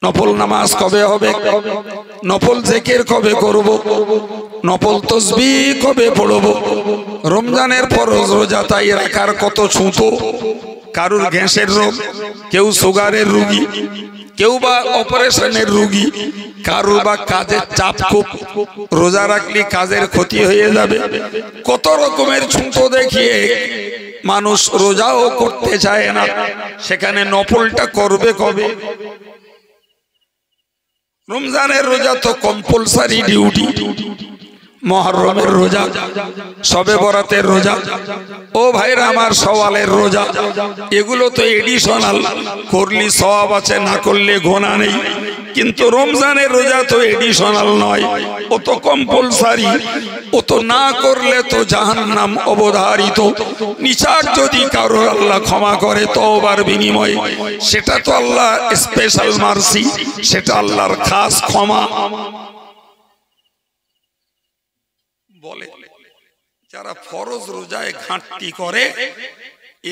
নফল নামাজ কবে হবে, নফল জিকির কবে করব, নফল তাসবিহ কবে পড়ব। রমজানের ফরজ রোজা তাই রাখার কত ছুতো। কারুর গ্যাসের রোগ, কেউ সুগারের রোগী, কেউ বা অপারেশনের রোগী, কারুর বা কাজের চাপ খুব, রোজা রাখলে কাজের ক্ষতি হয়ে যাবে। কত রকমের ছুতো দেখিয়ে মানুষ রোজাও করতে চায় না, সেখানে নফলটা করবে কবে? রমজানের রোজা তো কম্পালসারি ডিউটি, মুহররমের রোজা, শবে বরাতের রোজা, ও ভাইরা আমার সওয়ালের রোজা, এগুলো তো এডিশনাল, করলে সওয়াব আছে, না করলে গুনাহ নেই। কিন্তু রমজানের রোজা তো এডিশনাল নয়, ও তো কম্পালসারি, ও তো না করলে তো জাহান্নাম অবধারিত। নিছাক যদি কারো আল্লাহ ক্ষমা করে তওবার বিনিময়ে, সেটা তো আল্লাহ স্পেশাল মার্সি, সেটা আল্লাহর খাস ক্ষমা। বলে যারা ফরজ রোজায় ঘাটতি করে,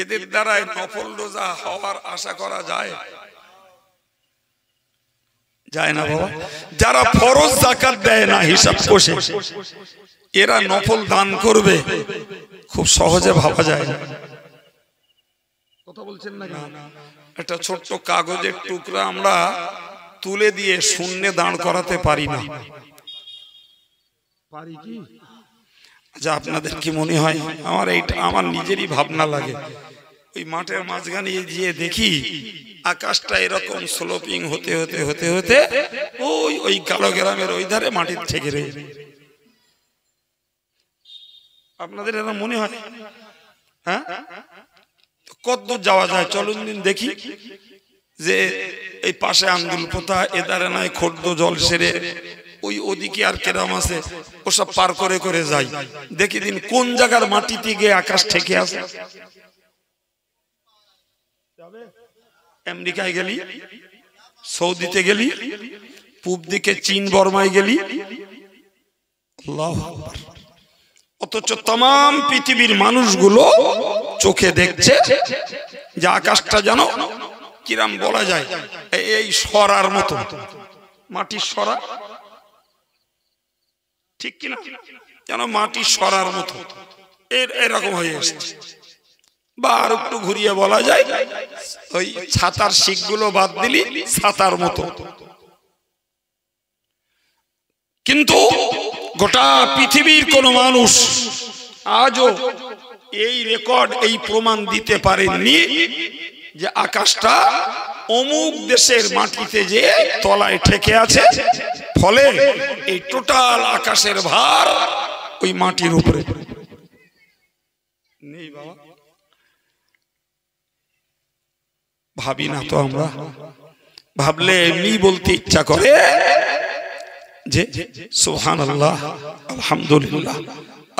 এদের দ্বারাই নফল রোজা হওয়ার আশা করা যায়? যায় না বাবা। যারা ফরজ যাকাত দেয় না হিসাব কষে, এরা নফল দান করবে খুব সহজে ভাবা যায় না। কথা বলছেন না? একটা ছোট্ট কাগজের টুকরা আমরা তুলে দিয়ে শূন্যে দাঁড় করাতে পারি না, পারি কি? আচ্ছা, আপনাদের কি মনে হয়? আমার এইটা আমার নিজেরই ভাবনা লাগে। ওই মাঠের মাঝখানে গিয়ে দেখি আকাশটা এরকম স্লোপিং হতে হতে হতে হতে ওই ওই কালো গ্রামের ওই ধারে মাটির থেকে রয়েছে। আপনাদের এরকম মনে হয়? হ্যাঁ, কতদূর যাওয়া যায় চলুন দিন দেখি। যে এই পাশে আন্দুল পোতা, এদারে নয় খোর্দ জল সেরে, ওই ওদিকে আর কেরাম আছে, ওসব পার করে করে যাই, দেখি দিন কোন জায়গার মাটিতে গিয়ে আকাশ ঠেকে আছে। আমেরিকায় গেলি, সৌদিতে গেলি, পূব দিকে চীন বর্মায় গেলি, আল্লাহু আকবার, অথচ तमाम পৃথিবীর মানুষগুলো চোখে দেখছে যে আকাশটা যেন কিরাম বলা যায় এই সরার মতো, মাটির সরা, ঠিক কিনা? যেন মাটির সরার মতো এরকম হয়ে এসেছে। বা আর একটু ঘুরিয়ে বলা যায় ওই ছাতার শিকগুলো বাদ দিলি ছাতার মতো। কিন্তু গোটা পৃথিবীর কোন মানুষ আজও এই রেকর্ড, এই প্রমাণ দিতে পারেননি যে আকাশটা অমুক দেশের মাটিতে যে তলায় ঠেকে আছে, ফলে এই টোটাল আকাশের ভার ওই মাটির উপরে নেই। বাবা ভাবি না তো আমরা? ভাবলে এমনি বলতে ইচ্ছা করে যে সুবহানাল্লাহ, আলহামদুলিল্লাহ,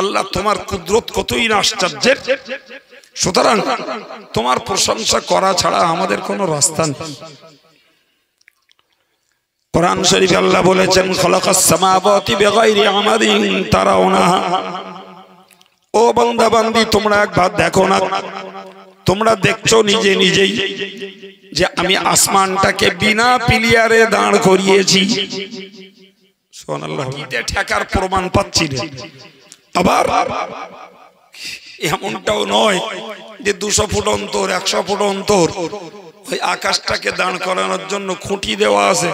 আল্লাহ তোমার কুদরত কতই না আশ্চর্যের। সুতরাং তোমার প্রশংসা করা ছাড়া আমাদের কোনো রাস্তা নেই। কোরআন শরীফে আল্লাহ বলেছেন খালাকাস সামাওয়াতি বিগাইরি আমাদিন তারাউনাহা। ও বান্দা বান্দি, তোমরা একবার দেখো না, তোমরা দেখছো নিজে নিজেই যে আমি আসমানটাকে বিনা পিলিয়ারে দাঁড় করিয়েছি। সুবহানাল্লাহ, ঠেকার প্রমাণ পাচ্ছি না। আবার এমনটাও নয় যে 200 ফুট অন্তর, 100 ফুট অন্তর ওই আকাশটাকে দাঁড় করানোর জন্য খুঁটি দেওয়া আছে,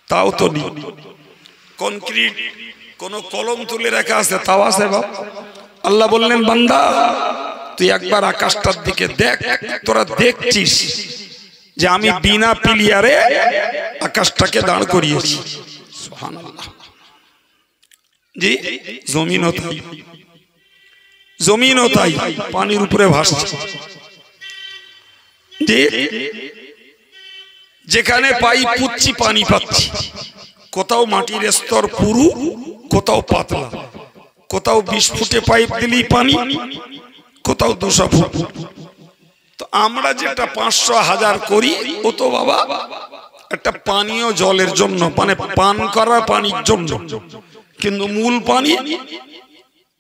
তাও তো নেই। কনক্রিট কোন কলম তুলে রাখা আছে, তাও আছে? বাবা আল্লাহ বললেন বান্দা তুই একবার আকাশটার দিকে দেখ, তোরা দেখছিস যে আমি বিনা পিলিয়ারে আকাশটাকে দাঁড় করিয়েছি। সুবহানাল্লাহ। জি, জমিনও তাই, জমিনও তাই, পানির উপরে ভাসছে। জি, যেখানে পাই পুচ্ছি পানি পাচ্ছি, কোথাও মাটির স্তর পুরু, কোথাও পাতলা, কোথাও 20 ফুটে পাইপ দিলেই পানি, কোথাও 200 ফুট। তো আমরা যেটা 500 1000 করি, ও তো বাবা একটা পানীয় জলের জন্য, মানে পান করা পানির জন্য। কিন্তু মূল পানি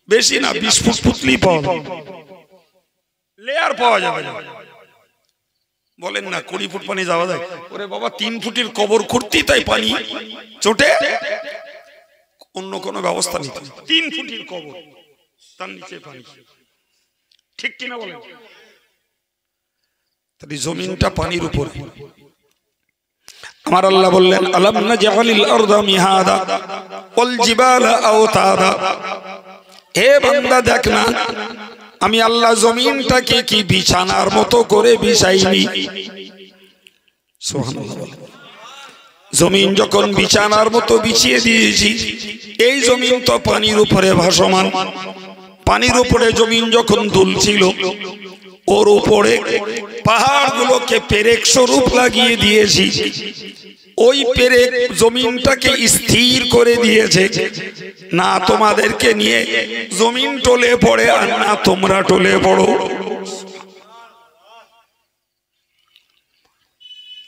বেশি না, 20 ফুট পুতলি পাওয়া, লেয়ার পাওয়া যাবে না। বলেন না 20 ফুট পানি যাওয়া যায়? ওরে বাবা 3 ফুটের কবর খুঁড়তি তাই পানি চটে, অন্য কোনো ব্যবস্থা নেই। 3 ফুটের কবর, তার নিচে পানি, ঠিক কিনা বলেন? তাই জমিনটা পানির উপরে। আমার আল্লাহ বললেন আলাম নাজআলিল আরদা মিহাদা ওয়াল জিবালা আওতাদা। হে বান্দা দেখ না, আমি আল্লাহ জমিনটাকে কি বিছানার মতো করে বিছাইনি? সুবহানাল্লাহ। জমিন যখন বিছানার মতো বিছিয়ে দিয়েছি, এই জমিন তো পানির উপরে ভাসমান। পানির উপরে জমিন যখন দুলছিল, ওর উপরে পাহাড়গুলোকে পেরেক স্বরূপ লাগিয়ে দিয়েছি। ওই পেরেক জমিনটাকে স্থির করে দিয়েছে, না তোমাদেরকে নিয়ে জমিন টলে পড়ে আর না তোমরা টলে পড়ো।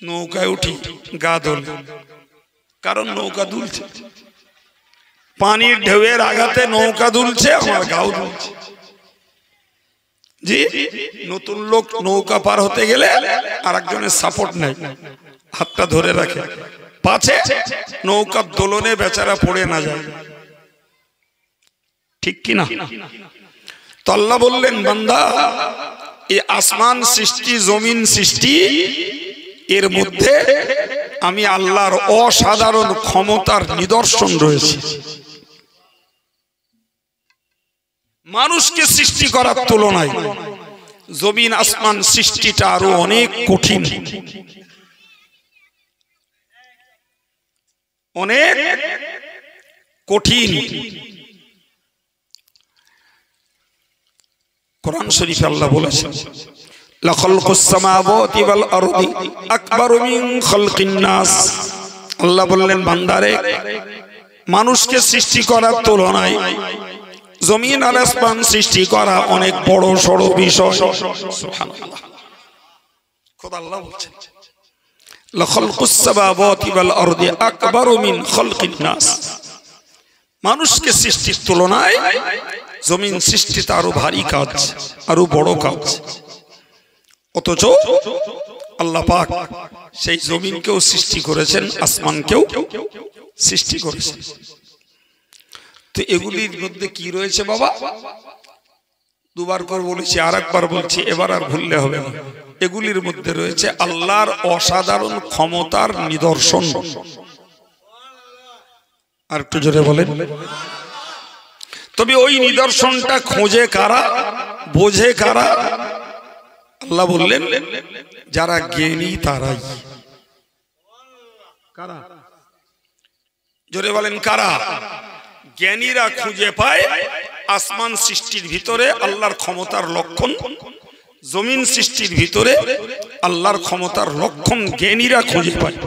নৌকায় উঠি গা দোল, কারণ নৌকা দুলছে, পানির ঢেউয়ের আঘাতে নৌকা দুলছে, আমার গাও দুলছে। জি, নতুন লোক নৌকা পার হতে গেলে আর একজনের সাপোর্ট নেই, হাতটা ধরে রাখে, পাছে নৌকার দোলনে বেচারা পড়ে না যায়, ঠিক কিনা? তো আল্লাহ বললেন বান্দা, এই আসমান সৃষ্টি জমিন সৃষ্টি, এর মধ্যে আমি আল্লাহর অসাধারণ ক্ষমতার নিদর্শন রয়েছে। মানুষকে সৃষ্টি করার তুলনায় জমিন আসমান সৃষ্টিটা আরো অনেক কঠিন, অনেক কঠিন। কোরআন শরীফে আল্লাহ বলেছেন লাখালকুস সামাওয়াতি ওয়াল আরদি আকবারু মিন খালকিন নাস। আল্লাহ বললেন বান্দারে, মানুষকে সৃষ্টি করার তুলনায় জমিন আর আসমান সৃষ্টি করা অনেক বড় সড় বিষয়। সুবহানাল্লাহ, খোদা আল্লাহ বলছেন লাখালকুস সামাওয়াতি ওয়াল আরদি আকবারু মিন খালকিন নাস। মানুষকে সৃষ্টির তুলনায় জমিন সৃষ্টিটা আরো ভারী কাজ, আরো বড় কাজ। অথচ আল্লাহ পাক সেই জমিনকেও সৃষ্টি করেছেন, আসমানকেও সৃষ্টি করেছেন। তো এগুলির মধ্যে কি রয়েছে বাবা? দুবার করে বলেছি, আর একবার বলছি, এবার আর ভুললে হবে না। এগুলির মধ্যে রয়েছে আল্লাহর অসাধারণ ক্ষমতার নিদর্শন। আর একটু জোরে বলেন। তবে ওই নিদর্শনটা খোঁজে কারা, বোঝে কারা? আল্লাহ বললেন যারা জ্ঞানী তারাই। কারা? জোরে বলেন কারা? জ্ঞানীরা খুঁজে পায় আসমান সৃষ্টির ভিতরে আল্লাহর ক্ষমতার লক্ষণ, জমিন সৃষ্টির ভিতরে আল্লাহর ক্ষমতার লক্ষণ জ্ঞানীরা খুঁজে পায়।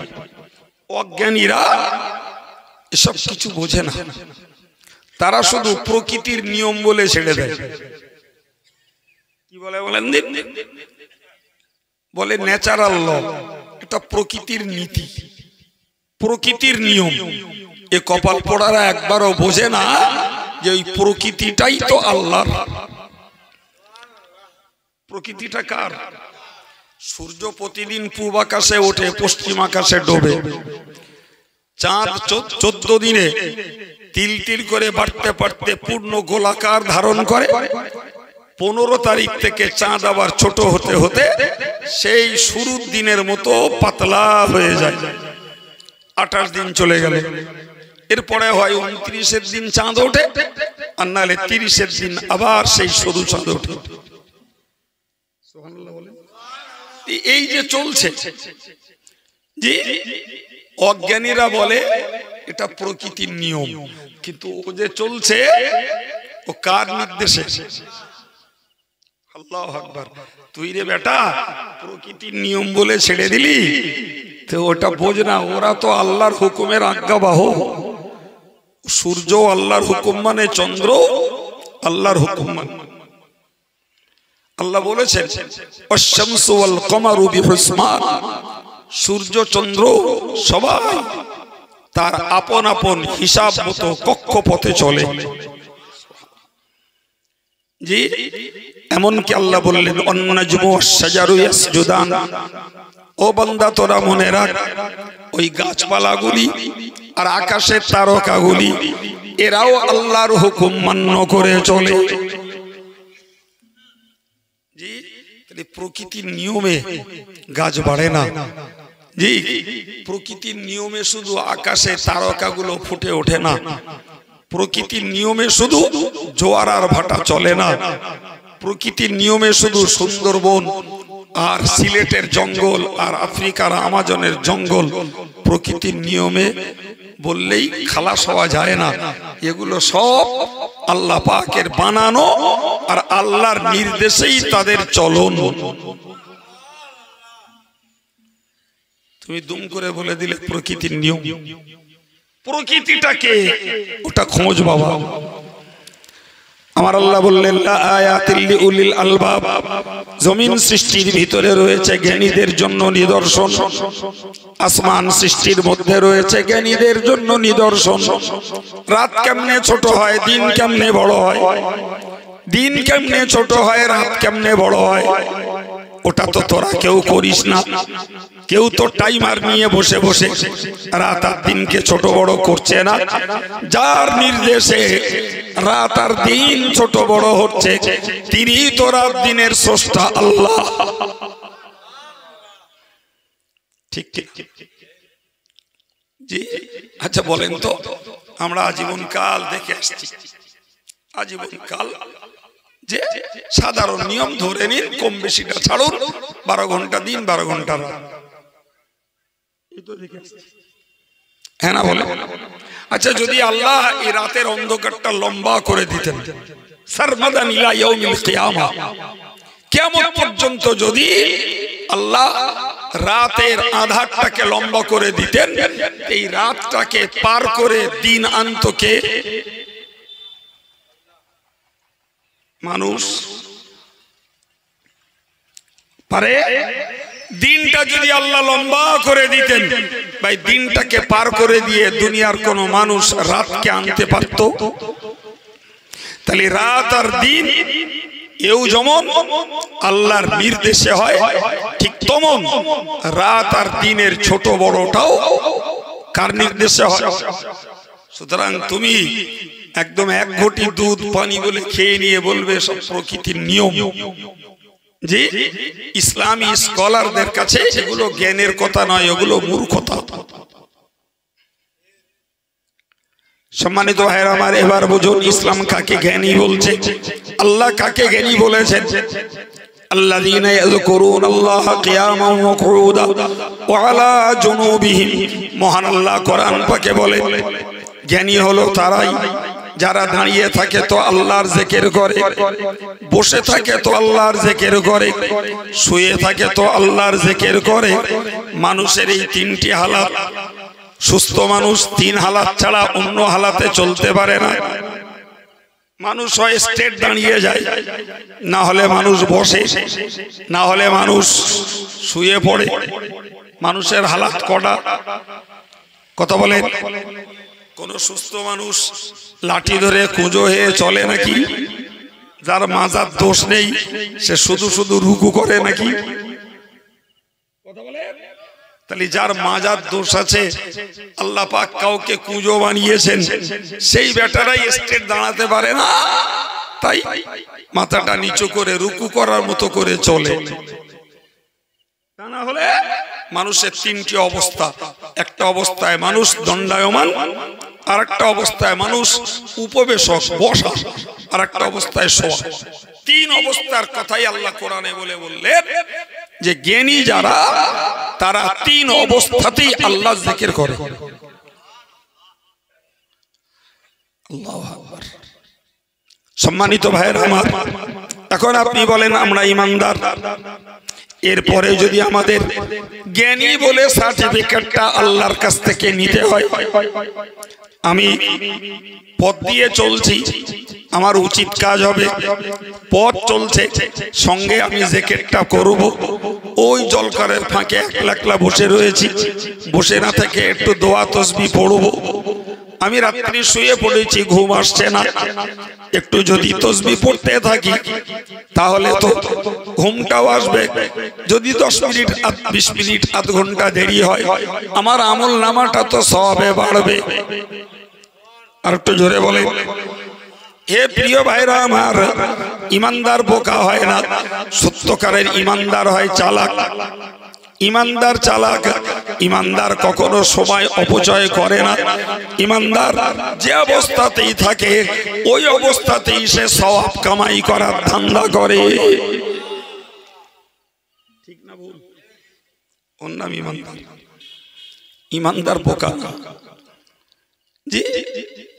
অজ্ঞানীরা এসব কিছু বোঝে না, তারা শুধু প্রকৃতির নিয়ম বলে ছেড়ে দেয়। কি বলে বলেন? বলে ন্যাচারাল ল, এটা প্রকৃতির নীতি, প্রকৃতির নিয়ম। এ কপাল পোড়ারা একবারও বোঝে না যে ওই প্রকৃতিটাই তো আল্লাহর। প্রকৃতিটা কার? সূর্য প্রতিদিন পূব আকাশে ওঠে, পশ্চিম আকাশে ডোবে। চাঁদ 14 দিনে তিল তিল করে বাড়তে বাড়তে পূর্ণ গোলাকার ধারণ করে। 15 তারিখ থেকে চাঁদ আবার ছোট হতে হতে সেই শুরুর দিনের মতো পাতলা হয়ে যায়। 28 দিন চলে গেল, এরপরে হয় 29-এর দিন চাঁদ ওঠে, আর নাহলে 30-এর দিন আবার সেই সরু চাঁদ ওঠে। এই যে চলছে, যে অজ্ঞানীরা বলে এটা প্রকৃতির নিয়ম, কিন্তু ও যে চলছে ও কার নির্দেশে? আল্লাহু আকবার। তুই রে বেটা প্রকৃতির নিয়ম বলে ছেড়ে দিলি, তো ওটা বোঝ না, ওরা তো আল্লাহর হুকুমের আজ্ঞাবহ। সূর্য আল্লাহর হুকুম মানে, চন্দ্র আল্লাহর হুকুম মানে। আল্লাহ বলেছেন আশ-শামসু ওয়াল কমারু বিহুসমান। সূর্য চন্দ্র সবাই তার আপন আপন হিসাব মতো কক্ষপথে চলে। জি, এমনকি আল্লাহ বললেন অন্নাজমু ওয়াশ-শাজারু ইয়াসজুদান, ও বান্দা তোরা মনে রাখ ওই গাছপালাগুলি আর আকাশের তারকাগুলি এরাও আল্লাহর হুকুম মান্য করে চলে। জি, প্রকৃতির নিয়মে গাছ বাড়ে না। জি, প্রকৃতির নিয়মে শুধু আকাশে তারকাগুলো ফুটে ওঠে না, প্রকৃতির নিয়মে শুধু জোয়ার আর ভাটা চলে না, প্রকৃতির নিয়মে শুধু সুন্দরবন আর সিলেটের জঙ্গল আর আফ্রিকার আমাজনের জঙ্গল প্রকৃতির নিয়মে বললেই খালাস হওয়া যায় না। এগুলো সব আল্লাহ পাকের বানানো আর আল্লাহর নির্দেশেই তাদের চলন। তুমি দুম করে বলে দিলে প্রকৃতির নিয়ম, প্রকৃতিটাকে ওটা খোঁজ বাবা। আমার আল্লাহ বললেন লা আয়াতিল লিউলিল আলবাব, জমিন সৃষ্টির ভিতরে রয়েছে জ্ঞানীদের জন্য নিদর্শন, আসমান সৃষ্টির মধ্যে রয়েছে জ্ঞানীদের জন্য নিদর্শন। রাত কেমনে ছোট হয়, দিন কেমনে বড় হয়, দিন কেমনে ছোট হয়, রাত কেমনে বড় হয়, ওটা তো তোরা কেউ করিস না। কেউ তো টাইমার নিয়ে বসে বসে রাত আর দিনকে ছোট বড় করছে না। যার নির্দেশে রাত আর দিন ছোট বড় হচ্ছে তিনি তো রাত দিনের স্রষ্টা আল্লাহ। ঠিক ঠিক জি। আচ্ছা বলেন তো, আমরা আজীবন কাল দেখে আসছি, আজীবন কাল যে সাধারণ নিয়ম ধরে নিন, কম বেশিটা ছাড়ুন, 12 ঘন্টা দিন 12 ঘন্টা রাত, হ্যাঁ না বলে? আচ্ছা যদি আল্লাহ এই রাতের অন্ধকারটা লম্বা করে দিতেন সারমাদান ইলা ইয়াউমিল কিয়ামা, কিয়ামত পর্যন্ত যদি আল্লাহ রাতের আধারটাকে লম্বা করে দিতেন, এই রাতটাকে পার করে দিন আনতকে মানুষ পারে? দিনটা যদি আল্লাহ লম্বা করে দিতেন, ভাই দিনটাকে পার করে দিয়ে দুনিয়ার কোন মানুষ রাতকে আনতে পারত? তাহলে রাত আর দিন এও যেমন আল্লাহর নির্দেশে হয়, ঠিক তেমন রাত আর দিনের ছোট বড়টাও কার নির্দেশে হয়? সুতরাং তুমি একদম 1 ঘটি দুধ পানি বলে খেয়ে নিয়ে বলবে সব প্রকৃতির নিয়ম। যে ইসলামী স্কলারদের কাছে এগুলো জ্ঞানের কথা নয়, ওগুলো মূর্খতা। সম্মানিত ভাইরা আমার, এবার বুঝুন ইসলাম কাকে জ্ঞানী বলছে, আল্লাহ কাকে জ্ঞানী বলেছেন। আল্লাযীনা ইয়াযকুরুনাল্লাহা কিয়ামান ওয়া কুউদা ওয়া আলা জুনুবিহিম, মহান আল্লাহ কোরআন পাকে বলে জ্ঞানী হলো তারাই যারা দাঁড়িয়ে থাকে তো আল্লাহর জিকির করে, বসে থাকে তো আল্লাহর জিকির করে, শুয়ে থাকে তো আল্লাহর জিকির করে। মানুষের এই 3টি হালাত, সুস্থ মানুষ 3 হালাত ছাড়া অন্য হালাতে চলতে পারে না। মানুষ হয় স্ট্রেট দাঁড়িয়ে যায়, না হলে মানুষ বসে, না হলে মানুষ শুয়ে পড়ে। মানুষের হালাত কটা? কথা বলেন। কোন সুস্থ মানুষ লাঠি ধরে কুঁজো হয়ে চলে নাকি? যার মাজার দোষ নেই সে শুধু শুধু রুকু করে নাকি? কথা বলেন। তাহলে যার মাজার দোষ আছে, আল্লাহ পাক কাউকে কুঁজো বানিয়েছেন, সেই বেটারাই স্ট্রেট দাঁড়াতে পারে না, তাই মাথাটা নিচু করে রুকু করার মতো করে চলে। তা না হলে মানুষের 3টি অবস্থা, একটা অবস্থায় মানুষ দণ্ডায়মান, আর একটা অবস্থায় মানুষ উপবেশক বসা, আর একটা অবস্থায় শোয়া। 3 অবস্থার কথাই আল্লাহ কোরআনে বললেন যে জ্ঞানী যারা তারা 3 অবস্থাতেই আল্লাহ জিকির করে। আল্লাহু আকবার। সম্মানিত ভাইয়েরা আমার, এখন আপনি বলেন আমরা ঈমানদার, এরপরে যদি আমাদের জ্ঞানী বলে সার্টিফিকেটটা আল্লাহর কাছ থেকে নিতে হয়, আমি পথ দিয়ে চলছি, আমার উচিত কাজ হবে, পথ চলছে, সঙ্গে আমি জিকিরটা করব, ওই জলকারের ফাঁকে একলা একলা বসে রয়েছি, বসে না থেকে একটু দোয়া তসবিহ পড়ব, আমি রাত্রি শুয়ে পড়েছি, ঘুম আসছে না, একটু যদি তসবিহ পড়তে থাকি তাহলে তো ঘুমটাও আসবে। যদি 10 মিনিট 20 মিনিট আধ ঘন্টা দেরি হয়, আমার আমল নামাটা তো সওয়াবে বাড়বে। আর একটু জোরে বলে। হে প্রিয় ভাইরা আমার, ইমানদার বোকা হয় না, সত্যকারের ইমানদার হয় চালাক। ইমানদার চালাক, ইমানদার কখনো সময় অপচয় করে না। ইমানদার যে অবস্থাতেই থাকে ওই অবস্থাতেই সে সওয়াব কামাই করার ধান্দা করে। ঠিক না ভুল? ওর নাম ইমানদার। ইমানদার বোকা না জি,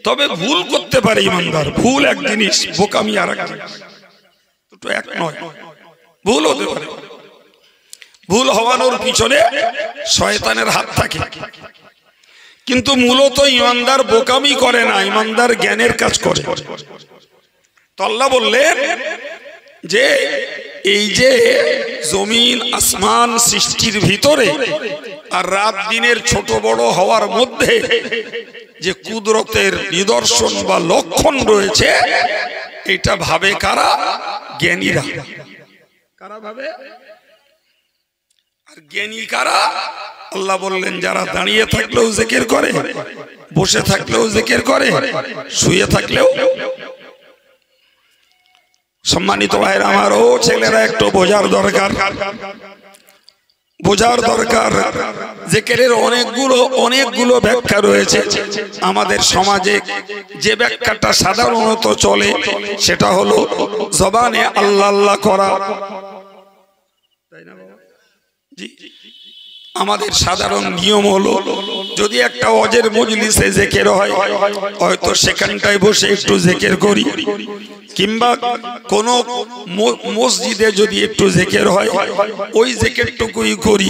তবে ভুল করতে পারে ইমানদার। ভুল এক জিনিস, বোকামি আর এক জিনিস, দুটো এক নয়। ভুল হতে পারে, ভুল হওয়ানোর পিছনে শয়তানের হাত থাকে, কিন্তু মূলত ইমানদার বোকামি করে না, ইমানদার জ্ঞানের কাজ করে। তো আল্লাহ বললেন যে এই যে জমিন আসমান সৃষ্টির ভিতরে আর রাত দিনের ছোট বড় হওয়ার মধ্যে যে কুদরতের নিদর্শন বা লক্ষণ রয়েছে, এটা ভাবে কারা? জ্ঞানীরা। কারা ভাবে? আর জ্ঞানী কারা? আল্লাহ বললেন যারা দাঁড়িয়ে থাকলেও জিকির করে, বসে থাকলেও জিকির করে, শুয়ে থাকলেও। সম্মানিত ভাইরা আমার, ও ছেলেরা একটু বোঝার দরকার, বোঝার দরকার। জিকিরের অনেকগুলো ব্যাখ্যা রয়েছে। আমাদের সমাজে যে ব্যাখ্যাটা সাধারণত চলে সেটা হলো জবানে আল্লাহ আল্লাহ করা। জি, আমাদের সাধারণ নিয়ম হলো যদি একটা ওয়াজের মজলিসে জিকির হয়, হয়তো সেখানটায় বসে একটু জিকির করি, কিংবা কোন মসজিদে যদি একটু জিকির হয় ওই জিকিরটুকুই করি।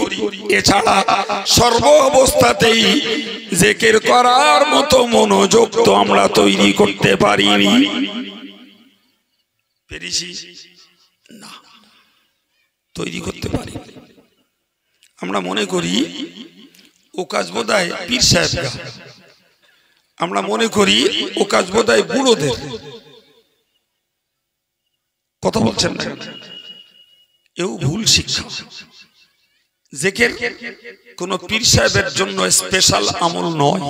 এছাড়া সর্ব অবস্থাতেই জিকির করার মতো মনোযোগ তো আমরা তৈরি করতে পারিনি। পেরেছি না, তৈরি করতে পারি। আমরা মনে করি ও কাজ বোধহয় পীর সাহেবরা, আমরা মনে করি ও কাজ বোধহয় বুড়োদের। কথা বলছেন না, এও ভুল শিক্ষা। জিকির কোন পীর সাহেবের জন্য স্পেশাল আমল নয়,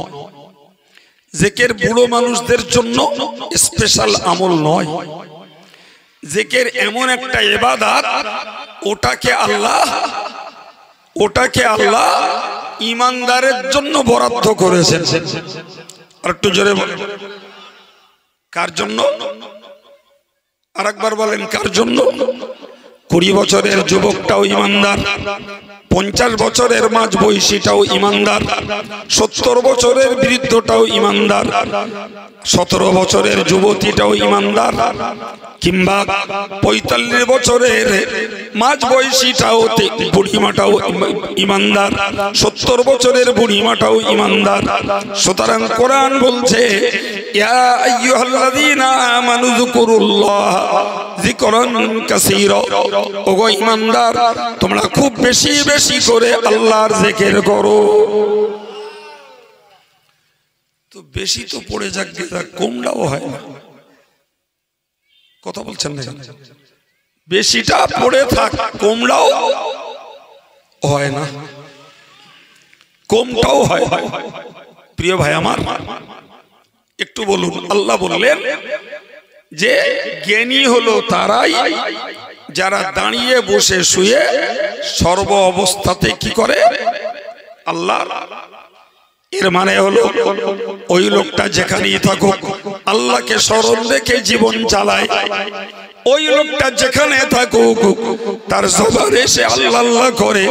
জিকির বুড়ো মানুষদের জন্য স্পেশাল আমল নয়। জিকির এমন একটা ইবাদত, ওটাকে আল্লাহ ইমানদারের জন্য বরাদ্দ করেছেন। আর একটু জোরে বলেন, কার জন্য? আরেকবার বলেন, কার জন্য? 20 বছরের যুবকটাও ইমানদার, 50 বছরের মাঝ বয়সীটাও ইমানদার, 70 বছরের বৃদ্ধটাও ইমানদার, 17 বছরের যুবতীটাও ইমানদার, কিংবা 45 বছরের মাঝ বয়সীটাও, বুড়িমাটাও ইমানদার, 70 বছরের বুড়িমাটাও ইমানদার। সুতরাং কোরআন বলছে ইয়া আইয়ুহাল্লাযীনা আমানু যকুরুল্লাহ যিকরান কাসীরা। ওগো ইমানদার, তোমরা খুব বেশি বেশি করে আল্লাহর জিকির করো। তো বেশি তো পড়ে যাক, কমটাও হয় না। কথা বলছেন না? বেশিটা পড়ে থাক, কমটাও হয় না, কমটাও হয়। প্রিয় ভাই আমার, একটু বলুন, আল্লাহ বললেন যে জ্ঞানী হলো তারাই যারা দাঁড়িয়ে বসে শুয়ে সর্ব অবস্থাতে কি করে? আল্লাহ। এর মানে হলো ওই লোকটা যেখানেই থাকুক আল্লাহকে স্মরণ রেখে জীবন চালায়। ওই লোকটা যেখানে থাকুক তার জবানে সে আল্লাহ আল্লাহ করে।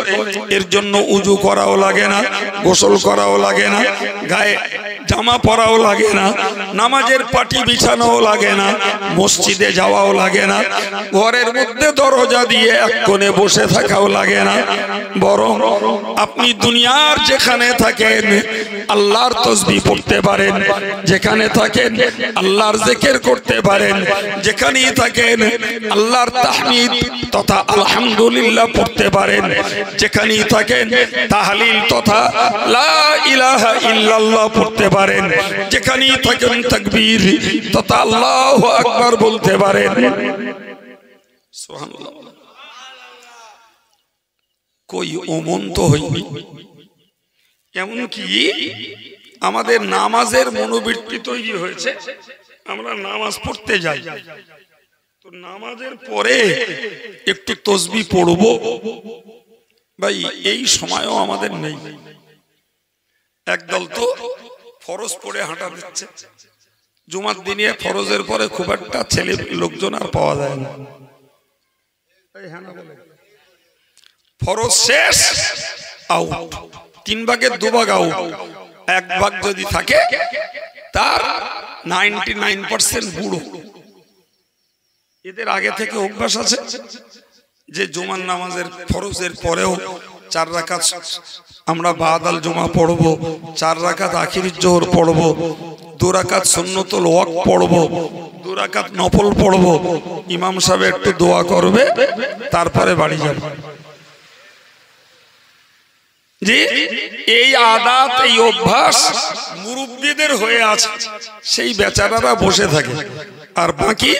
এর জন্য উজু করাও লাগে না, গোসল করাও লাগে না, গায়ে জামা পরাও লাগে না, নামাজের পাটি বিছানোও লাগে না, মসজিদে যাওয়াও লাগে না, ঘরের মধ্যে দরজা দিয়ে এক কোণে বসে থাকাও লাগে না। বরং আপনি দুনিয়ার যেখানে থাকেন আল্লাহর তাসবিহ পড়তে পারেন, যেখানে থাকেন আল্লাহর জিকির করতে পারেন, যেখানেই থাকেন আল্লাহর তাহমিদ তথা আলহামদুলিল্লাহ পড়তে পারেন, যেখানেই থাকেন তাহলিল তথা লা ইলাহা ইলাহা ইল্লাল্লাহ পড়তে পারেন, যেখানেই থাকেন তাকবীর তথা আল্লাহু আকবার বলতে পারেন। সুবহানাল্লাহ। কই ওমন তো হয়নি। এমনকি আমাদের নামাজের মনোবৃত্তি তৈরি হয়েছে, আমরা নামাজ পড়তে যাই তো নামাজের পরে একটু তসবিহ পড়ব, ভাই এই সময়ও আমাদের নেই। একদল তো ফরজ পড়ে হাঁটা দিচ্ছে, জুমার দিনে ফরজের পরে খুব একটা ছেলে লোকজন আর পাওয়া যায় না। ফরজ শেষ আউট, 3 ভাগের 2 ভাগ আউট, 1 ভাগ যদি থাকে তার 99% বুড়ো। এদের আগে থেকে অভ্যাস আছে যে জুমার নামাজের ফরজের পরেও 4 রাকাত আমরা বাদাল জুমা পড়ব, 4 রাকাত আখির জোহর পড়ব, 2 রাকাত সুন্নতুল ওয়াক্ত পড়ব, 2 রাকাত নফল পড়ব, ইমাম সাহেব একটু দোয়া করবে, তারপরে বাড়ি যাবে। জি, এই আদাত এই অভ্যাস মুরব্বিদের হয়ে আছে, সেই বেচারারা বসে থাকে। আর বাকি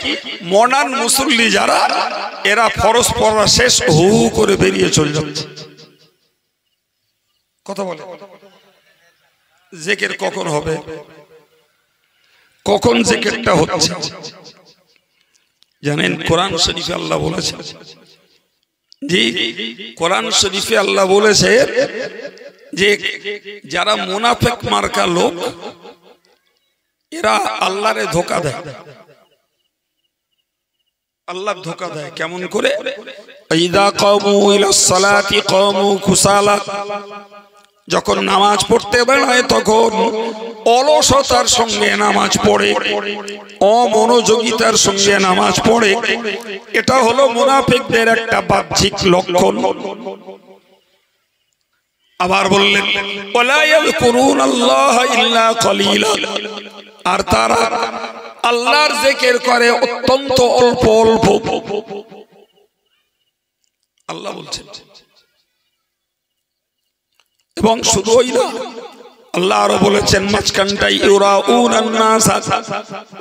মডার্ন মুসল্লি যারা, এরা ফরজ পড়া শেষ হু করে বেরিয়ে চলে যাচ্ছে। কথা বলে জিকির কখন হবে, কখন জিকিরটা হচ্ছে জানেন? কোরআন শরীফে আল্লাহ বলেছেন, জি কোরআন শরীফে আল্লাহ বলেছে যে যারা মুনাফিক মার্কা লোক, এরা আল্লাহরে ধোঁকা দেয়। আল্লাহ ধোঁকা দেয় কেমন করে? ইদা কামু ইলাস সালাতি কামু কুসালা, যখন নামাজ পড়তে বেরোয় তখন অলসতার সঙ্গে নামাজ পড়ে, অমনোযোগিতার সঙ্গে নামাজ পড়ে। এটা হলো মুনাফিকদের একটা বাহ্যিক লক্ষণ। আবার বললেন ওয়ালা ইয়াযকুরুনাল্লাহা ইল্লা কলিলা, আর তারা আল্লাহর জিকির করে অত্যন্ত অল্প অল্প। আল্লাহ বলছেন, এবং শুধুই না, আল্লাহ আরো বলেছেন মাঝখানটাই ইউরাউনান নাস,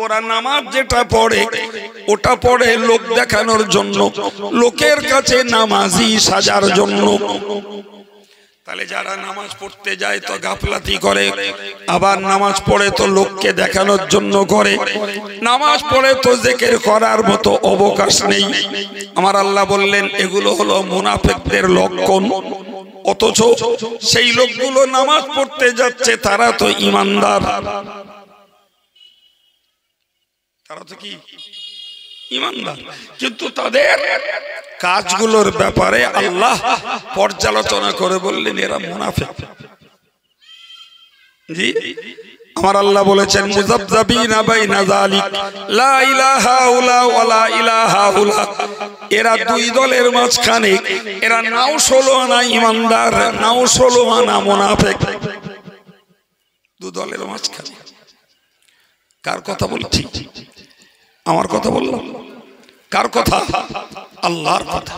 ওরা নামাজ যেটা পড়ে ওটা পড়ে লোক দেখানোর জন্য, লোকের কাছে নামাজি সাজার জন্য। তাহলে যারা নামাজ পড়তে যায় তো গাফলাতি করে, আবার নামাজ পড়ে তো লোককে দেখানোর জন্য করে, নামাজ পড়ে তো জিকির করার মতো অবকাশ নেই। আমার আল্লাহ বললেন এগুলো হলো মুনাফিকদের লক্ষণ। অথচ সেই লোকগুলো নামাজ পড়তে যাচ্ছে, তারা তো ঈমানদার, তারা তো কি ঈমানদার, কিন্তু তাদের কাজগুলোর ব্যাপারে আল্লাহ পর্যালোচনা করে বললেন এরা মুনাফিক। জি, আমার আল্লাহ বলেছেন মুযাবযাবিনা বাইনা যালিক লা ইলাহা ইল্লা ওয়ালা ইলাহা ইল্লা, এরা 2 দলের মাঝখানে, এরা নাও 16 আনা ঈমানদার, নাও 16 আনা মুনাফিক, 2 দলের মাঝখানে। কার কথা বলছি? আমার কথা বললাম। কার কথা? আল্লাহর কথা।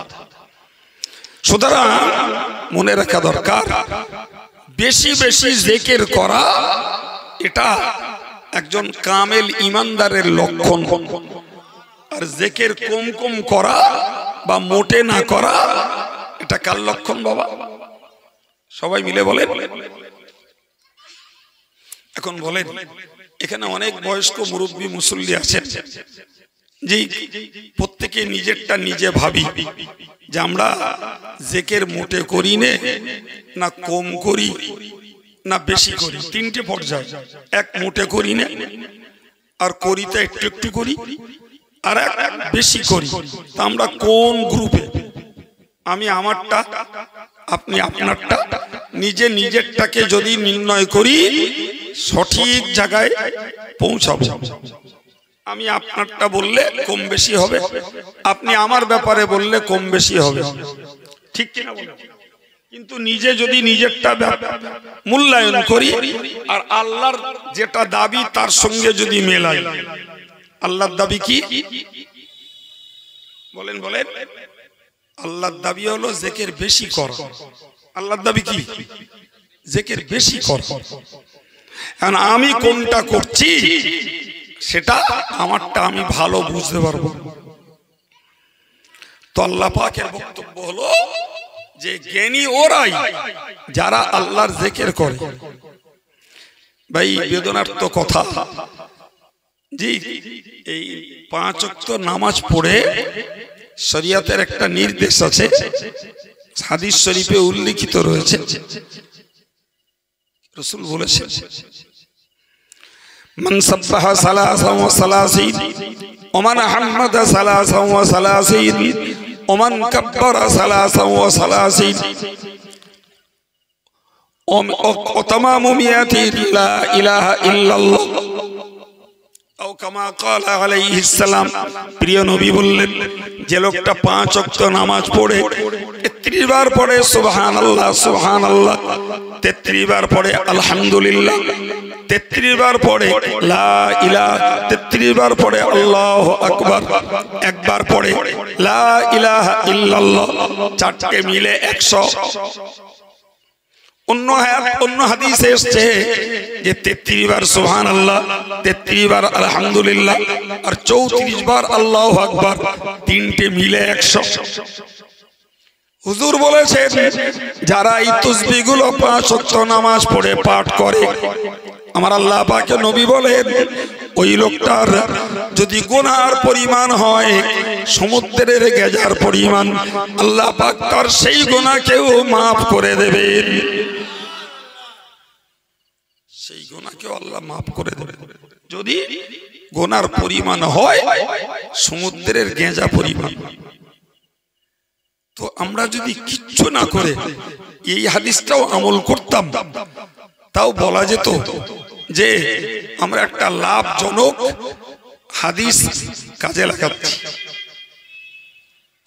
সুতরাং মনে রাখা দরকার, বেশি বেশি জিকির করা এটা একজন কামেল ঈমানদারের লক্ষণ, আর জিকির কম কম করা বা মোটে না করা এটা কার লক্ষণ বাবা? সবাই মিলে বলেন। এখন বলেন, এখানে অনেক বয়স্ক মুরব্বী মুসল্লি আছেন, জি প্রত্যেকে নিজেরটা নিজে ভাবি যে আমরা জিকির মোটে করি না কম করি না বেশি করি। 3টে পর্যায়, এক মোটে করি না, আর করিতে একটু একটু করি, আর এক বেশি করি। তা আমরা কোন গ্রুপে? আমি আমারটা, আপনি আপনারটা। নিজে নিজেরটাকে যদি নির্ণয় করি সঠিক জায়গায় পৌঁছাবো। আমি আপনারটা বললে কম বেশি হবে, আপনি আমার ব্যাপারে বললে কম বেশি হবে, ঠিক কিনা বলেন? কিন্তু নিজে যদি নিজেরটা মূল্যায়ন করি আর আল্লাহর যেটা দাবি তার সঙ্গে যদি মেলাই, আল্লাহর দাবি কি বলেন? বলেন। আল্লাহর দাবি হলো জিকির বেশি করা। আল্লাহর দাবি কি? জিকির বেশি কর। কারণ আমি কোনটা করছি সেটা আমারটা আমি ভালো বুঝতে পারবো। তো আল্লাহ পাকের বক্তব্য হলো যে জ্ঞানী ওরাই যারা আল্লাহর জিকির করে। ভাই বেদনার তো কথা, জি এই 5 ওয়াক্ত নামাজ পড়ে শরীয়তের একটা নির্দেশ আছে, হাদিস শরীফে উল্লেখিত রয়েছে। রাসূল বলেছেন মান সাব্বাহা সালাসান ওয়া সালাসিন ওয়া মান হাম্মাদা সালাসান ওয়া সালাসিন ওয়া মান কাব্বারা সালাসান ওয়া সালাসিন ওয়া তামামু মিয়াতি লা ইলাহা ইল্লাল্লাহ আও কামা ক্বালা আলাইহিস সালাম। প্রিয় নবী বললেন যে লোকটা 5 ওয়াক্ত নামাজ পড়ে 33 বার পড়ে সুবহানাল্লাহ সুবহানাল্লাহ, 33 বার পড়ে আলহামদুলিল্লাহ, 33 বার পড়ে লা ইলাহা, 33 বার পড়ে আল্লাহু আকবার, একবার পড়ে লা ইলাহা ইল্লাল্লাহ, চারটে মিলে 100। অন্য হাদিসে এসেছে যে 33 বার সুবহানাল্লাহ, 33 বার আলহামদুলিল্লাহ আর 34 বার আল্লাহু আকবার, তিনটে মিলে 100। হুজুর বলেছেন যারা এই তাসবিহগুলো 5 ওয়াক্ত নামাজ পড়ে পাঠ করে, আমার আল্লাহ পাকের নবী বলেন ওই লোকটার যদি গুনার পরিমাণ হয় সমুদ্রের গেজার পরিমাণ, আল্লাহ পাক তার সেই গুনাহকেও maaf করে দেবেন। সেই গুনাহকেও আল্লাহ maaf করে দেবেন যদি গুনার পরিমাণ হয় সমুদ্রের গেজা পরিমাণ। তো আমরা যদি কিচ্ছু না করে এই হাদিসটাও আমল করতাম, তাও বলা যেত যে আমরা একটা লাভজনক হাদিস কাজে লাগাচ্ছি।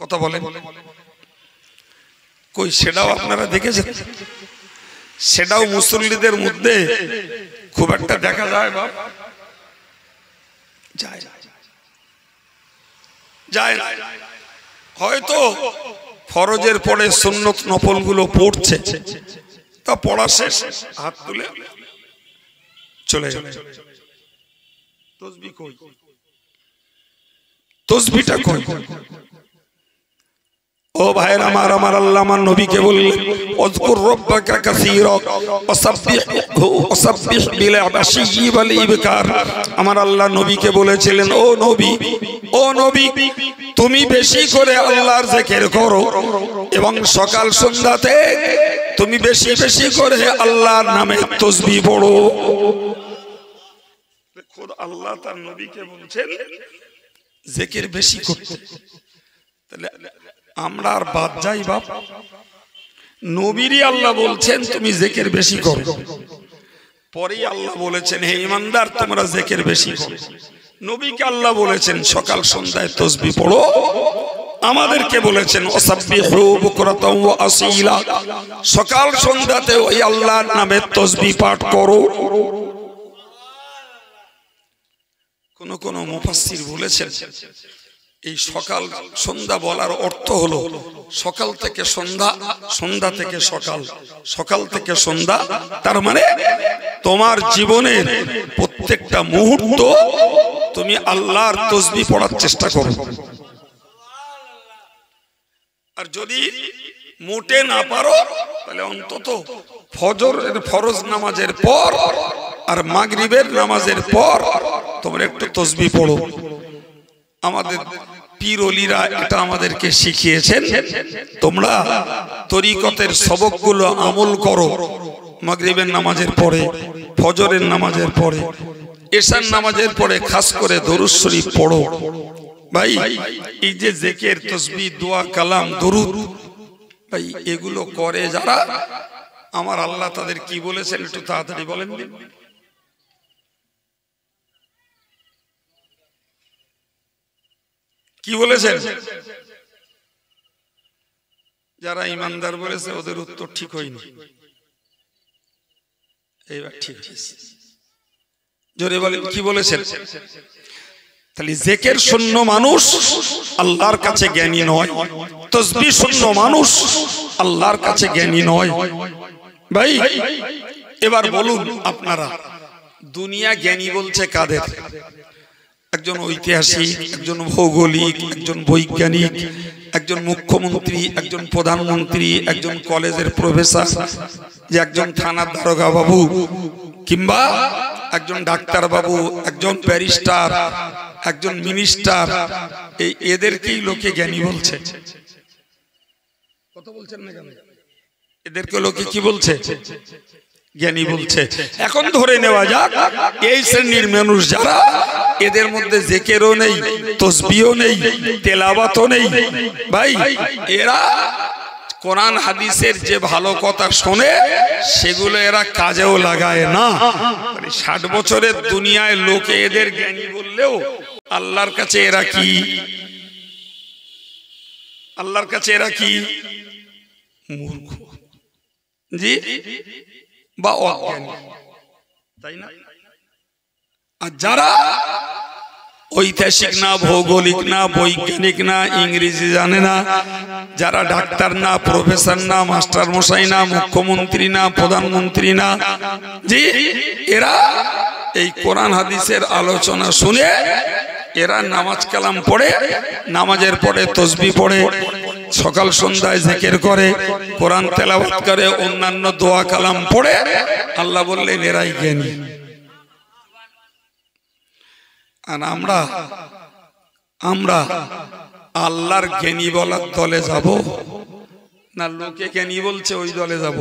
কথা বলেন কই? সেটাও আপনারা দেখেছেন? সেটাও মুসল্লিদের মধ্যে খুব একটা দেখা যায় বাপ, যায় না। হয়তো ফরজের পরে সুন্নত নফল গুলো পড়ছে, তা পড়া শেষ হাত তুলে চলে যাবে। তাসবিহ কই? তাসবিহটা কই? ও ভাইরা আমার, আমার আল্লাহ আমার নবীকে বললেন উযকুর রাব্বাকা কাসীরা ওয়াসাব্বিহ বিল আশিয়্যি ওয়াল ইবকার। আমার আল্লাহ নবীকে বলেছিলেন ও নবী তুমি বেশি করে আল্লাহর জিকির করো এবং সকাল সন্ধ্যাতে তুমি বেশি বেশি করে আল্লাহর নামে তাসবিহ পড়ো। খোদ আল্লাহ তার নবীকে বলছেন জিকির বেশি করতে। তাহলে আমরা আর বাদ যাই বাপ? নবীরই আল্লাহ বলছেন তুমি জিকির বেশি করো, পরেই আল্লাহ বলেছেন হে ঈমানদার তোমরা জিকির বেশি করো। নবীকে আল্লাহ বলেছেন সকাল সন্ধ্যায় তাসবিহ পড়ো, আমাদেরকে বলেছেন ওয়াসাব্বিহু বুকরাতাও ওয়া আসীলা, সকাল সন্ধ্যাতে ওই আল্লাহর নামে তাসবিহ পাঠ করো। কোন মুফাসসির বলেছেন এই সকাল সন্ধ্যা বলার অর্থ হলো সকাল থেকে সন্ধ্যা, সন্ধ্যা থেকে সকাল, সকাল থেকে সন্ধ্যা। তার মানে তোমার জীবনের প্রত্যেকটা মুহূর্ত তুমি আল্লাহর তাসবিহ পড়ার চেষ্টা করো। আর যদি মোটে না পারো তাহলে অন্তত ফজরের ফরজ নামাজের পর আর মাগরিবের নামাজের পর তোমরা একটু তাসবিহ পড়ো। আমাদের পীর ওলিরা এটা আমাদেরকে শিখিয়েছেন, তোমরা তরিকতের সবকগুলো আমল করো। মাগরিবের নামাজের পরে, ফজরের নামাজের পরে, এশার নামাজের পরে খাস করে দরুদ শরীফ পড়ো। ভাই এই যে জিকির, তাসবিহ, দোয়া, কালাম, দরুদ, ভাই এগুলো করে যারা, আমার আল্লাহ তাদের কি বলেছেন একটু তাড়াতাড়ি বলেন। কি বলেছেন? যারা ইমানদার বলেছে ওদের উত্তর ঠিক হয়নি, এইবার ঠিক হয়েছে। জোরে বলেন কি বলেছেন? তাহলে জিকির শূন্য মানুষ আল্লাহর কাছে জ্ঞানী নয়, তাসবিহ শূন্য মানুষ আল্লাহর কাছে জ্ঞানী নয়। ভাই এবার বলুন আপনারা, দুনিয়া জ্ঞানী বলছে কাদের? একজন ঐতিহাসিক, একজন ভৌগোলিক, একজন বৈজ্ঞানিক, একজন মুখ্যমন্ত্রী, একজন প্রধানমন্ত্রী, একজন কলেজের প্রফেসর, যে একজন থানার দারোগা বাবু, কিংবা একজন ডাক্তার বাবু, একজন ব্যারিস্টার, একজন মিনিস্টার, এদেরকেই লোকে জ্ঞানী বলছে। কথা বলছেন না কেন? এদেরকে লোকে কি বলছে? জ্ঞানী বলছে। এখন ধরে নেওয়া যাক এই শ্রেণীর মানুষ যারা, এদের মধ্যে জিকিরও নেই, তাসবিহও নেই, তেলাওয়াতও নেই, ভাই এরা কোরআন হাদিসের যে ভালো কথা শোনে সেগুলো এরা কাজেও লাগায় না। 60 বছরের দুনিয়ায় লোকে এদের জ্ঞানী বললেও আল্লাহর কাছে এরা কি? আল্লাহর কাছে এরা কি? মূর্খ, জি, বা অজ্ঞানী, তাই না? আর যারা ঐতিহাসিক না, ভৌগোলিক না, বৈজ্ঞানিক না, ইংরেজি জানে না, যারা ডাক্তার না, প্রফেসর না, মাস্টার মশাই না, মুখ্যমন্ত্রী না, প্রধানমন্ত্রী না, জি, এরা এই কোরআন হাদিসের আলোচনা শুনে এরা নামাজ কালাম পড়ে, নামাজের পরে তাসবিহ পড়ে, সকাল সন্ধ্যায় জিকির করে, কোরআন তেলাওয়াত করে, অন্যান্য দোয়া কালাম পড়ে, আল্লাহ বললেন এরাই জ্ঞানী। আর আমরা আল্লাহর জ্ঞানী বলার দলে যাব না লোকে জ্ঞানী বলছে ওই দলে যাব?